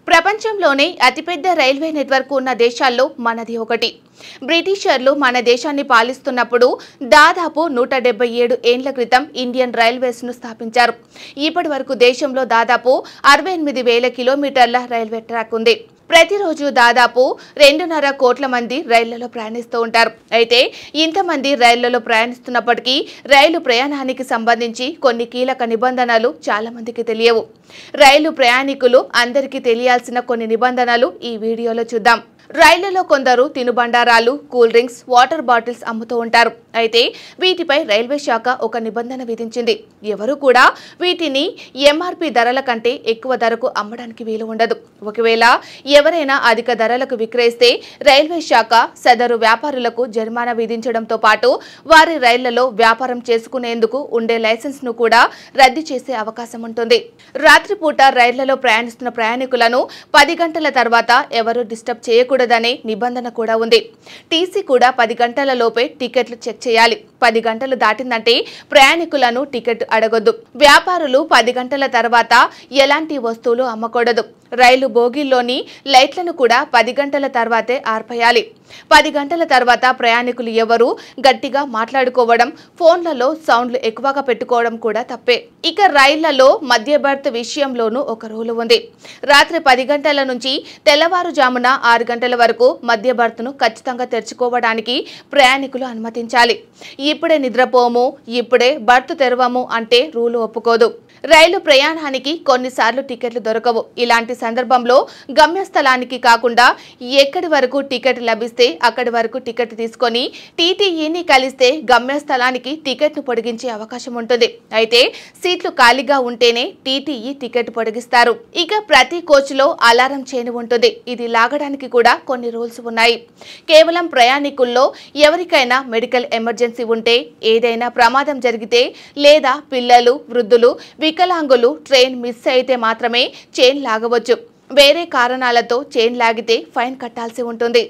ప్రపంచంలోనే అతిపెద్ద railway network ఉన్న దేశాల్లో మనది ఒకటి. బ్రిటిషర్లు మన దేశాన్ని పాలిస్తున్నప్పుడు దాదాపు 177 ఏండ్ల క్రితం ఇండియన్ రైల్వేస్ ను స్థాపించారు. ఇప్పటి వరకు దేశంలో దాదాపు 68,000 కిలోమీటర్ల రైల్వే ట్రాక్ ఉంది. ప్రతిరోజు దాదాపు 2.5 కోట్ల మంది రైళ్లలో ప్రయాణిస్తూ ఉంటారు. అయితే ఇంతమంది రైళ్లలో ప్రయాణిస్తున్నప్పటికీ రైలు ప్రయాణానికి సంబంధించి కొన్ని కీలక నిబంధనలు చాలా మందికి తెలియవు. రైలు ప్రయాణికులు అందరికీ తెలియాల్సిన కొన్ని నిబంధనలు ఈ వీడియోలో చూద్దాం. రైళ్లలో కొందరు తినుబండారాలు, కూల్ డ్రింక్స్, వాటర్ బాటిల్స్ అమ్ముతూ ఉంటారు. అయితే వీటిపై రైల్వే శాఖ ఒక నిబంధన విధించింది. ఎవరు కూడా వీటిని ఎంఆర్పీ ధరల కంటే ఎక్కువ ధరకు అమ్మడానికి వీలు ఉండదు. ఒకవేళ ఎవరైనా అధిక ధరలకు విక్రయిస్తే రైల్వే శాఖ సదరు వ్యాపారులకు జరిమానా విధించడంతో పాటు వారి రైళ్లలో వ్యాపారం చేసుకునేందుకు ఉండే లైసెన్స్ ను కూడా రద్దు చేసే అవకాశం ఉంటుంది. రాత్రిపూట రైళ్లలో ప్రయాణిస్తున్న ప్రయాణికులను 10 గంటల తర్వాత ఎవరు డిస్టర్బ్ చేయకూడదనే నిబంధన కూడా ఉంది. టీసీ కూడా 10 గంటల లోపే టికెట్లు చెక్ చేయాలి. 10 గంటలు దాటిందంటే ప్రయాణికులను టికెట్ అడగొద్దు. వ్యాపారులు 10 గంటల తర్వాత ఎలాంటి వస్తువులు అమ్మకూడదు. రైలు బోగీల్లోని లైట్లను కూడా 10 గంటల తర్వాతే ఆర్పేయాలి. 10 గంటల తర్వాత ప్రయాణికులు ఎవరు గట్టిగా మాట్లాడుకోవడం, ఫోన్లలో సౌండ్లు ఎక్కువగా పెట్టుకోవడం కూడా తప్పే. ఇక రైళ్లలో మధ్య బర్త్ విషయంలోనూ ఒక రూలు ఉంది. రాత్రి 10 గంటల నుంచి తెల్లవారుజామున 6 గంటల వరకు మధ్య బర్త్ను ఖచ్చితంగా తెరుచుకోవడానికి ప్రయాణికులు అనుమతించాలి. ఇప్పుడే నిద్రపోము, ఇప్పుడే బర్త్ తెరవము అంటే రూలు ఒప్పుకోదు. రైలు ప్రయాణానికి కొన్నిసార్లు టికెట్లు దొరకవు. ఇలాంటి సందర్భంలో గమ్యస్థలానికి కాకుండా ఎక్కడి వరకు టికెట్ లభిస్తే అక్కడి వరకు టికెట్ తీసుకొని టీటీఈని కలిస్తే గమ్యస్థలానికి టికెట్ను పొడిగించే అవకాశం ఉంటుంది. అయితే సీట్లు ఖాళీగా ఉంటేనే టీటీఈ టికెట్ పొడిగిస్తారు. ఇక ప్రతి కోచ్లో అలారం చైన్ ఉంటుంది. ఇది లాగడానికి కూడా కొన్ని రూల్స్ ఉన్నాయి. కేవలం ప్రయాణికుల్లో ఎవరికైనా మెడికల్ ఎమర్జెన్సీ ఉంటే, ఏదైనా ప్రమాదం జరిగితే లేదా పిల్లలు, వృద్ధులు, వికలాంగులు ట్రైన్ మిస్ అయితే మాత్రమే చైన్ లాగవచ్చు. వేరే కారణాలతో చైన్ లాగితే ఫైన్ కట్టాల్సి ఉంటుంది.